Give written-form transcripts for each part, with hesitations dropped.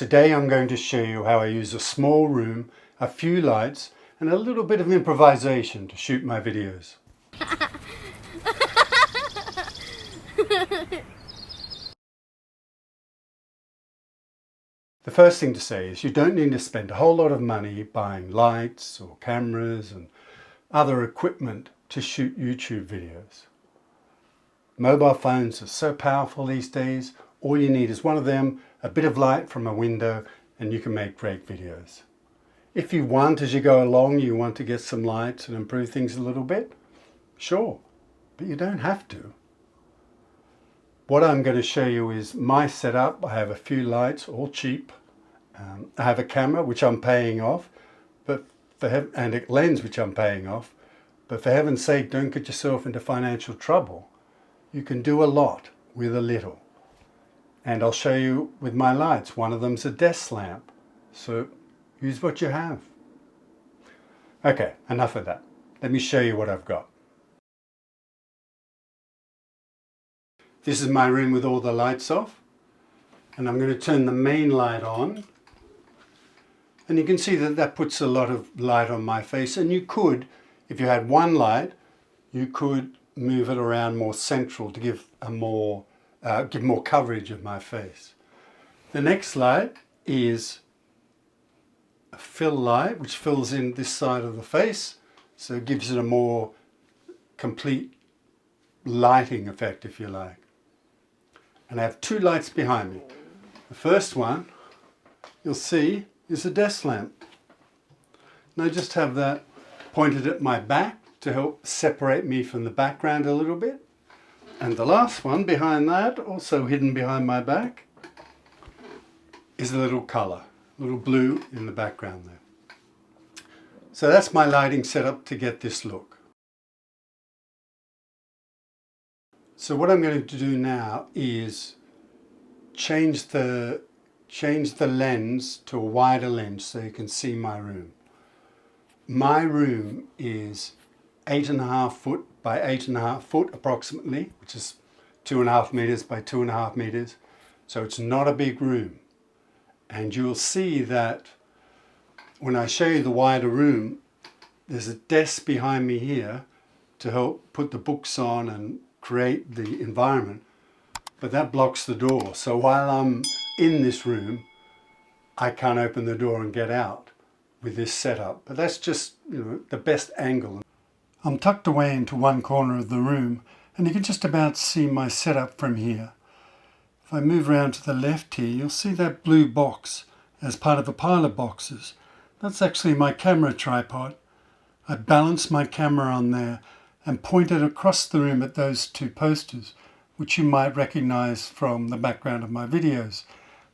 Today I'm going to show you how I use a small room, a few lights and a little bit of improvisation to shoot my videos. The first thing to say is you don't need to spend a whole lot of money buying lights or cameras and other equipment to shoot YouTube videos. Mobile phones are so powerful these days, all you need is one of them, a bit of light from a window, and you can make great videos. If you want, as you go along, you want to get some lights and improve things a little bit, sure, but you don't have to. What I'm going to show you is my setup. I have a few lights, all cheap. I have a camera, which I'm paying off, and a lens, which I'm paying off. But for heaven's sake, don't get yourself into financial trouble. You can do a lot with a little. And I'll show you with my lights. One of them's a desk lamp. So use what you have. Okay, enough of that. Let me show you what I've got. This is my room with all the lights off. And I'm going to turn the main light on. And you can see that that puts a lot of light on my face. And you could, if you had one light, you could move it around more central to give more coverage of my face. The next light is a fill light, which fills in this side of the face, so it gives it a more complete lighting effect, if you like. And I have two lights behind me. The first one, you'll see, is a desk lamp. And I just have that pointed at my back to help separate me from the background a little bit. And the last one behind that, also hidden behind my back, is a little colour, a little blue in the background there. So that's my lighting setup to get this look. So what I'm going to do now is change the lens to a wider lens so you can see my room. My room is 8.5 foot by 8.5 foot approximately, which is 2.5 meters by 2.5 meters. So it's not a big room. And you'll see that when I show you the wider room, there's a desk behind me here to help put the books on and create the environment. But that blocks the door. So while I'm in this room, I can't open the door and get out with this setup. But that's just, the best angle. I'm tucked away into one corner of the room and you can just about see my setup from here. If I move around to the left here, you'll see that blue box as part of a pile of boxes. That's actually my camera tripod. I balance my camera on there and point it across the room at those two posters, which you might recognize from the background of my videos.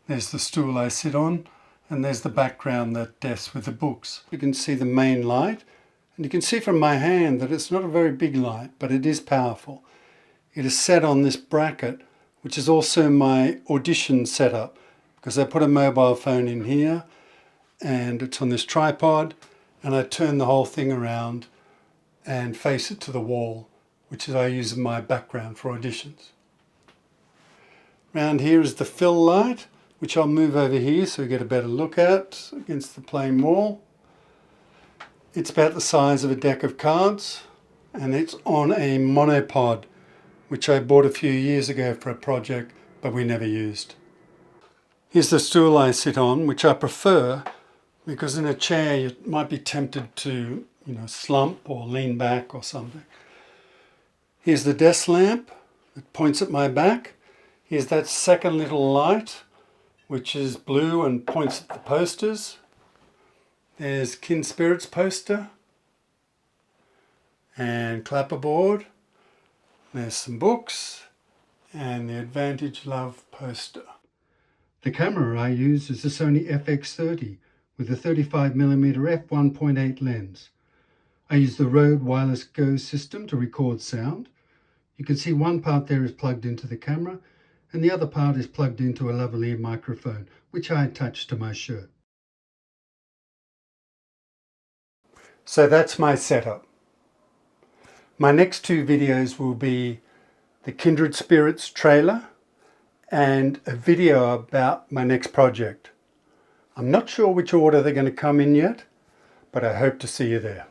There's the stool I sit on and there's the background, that desk with the books. You can see the main light. And you can see from my hand that it's not a very big light, but it is powerful. It is set on this bracket, which is also my audition setup, because I put a mobile phone in here and it's on this tripod, and I turn the whole thing around and face it to the wall, which is I use in my background for auditions. Around here is the fill light, which I'll move over here so you get a better look at against the plain wall. It's about the size of a deck of cards and it's on a monopod, which I bought a few years ago for a project, but we never used. Here's the stool I sit on, which I prefer because in a chair you might be tempted to, slump or lean back or something. Here's the desk lamp that points at my back. Here's that second little light, which is blue and points at the posters. There's Kin Spirits poster and clapperboard. There's some books and the Advantage Love poster. The camera I use is the Sony FX30 with a 35mm f1.8 lens. I use the Rode Wireless Go system to record sound. You can see one part there is plugged into the camera and the other part is plugged into a lavalier microphone, which I attach to my shirt. So that's my setup. My next two videos will be the Kindred Spirits trailer and a video about my next project. I'm not sure which order they're going to come in yet, but I hope to see you there.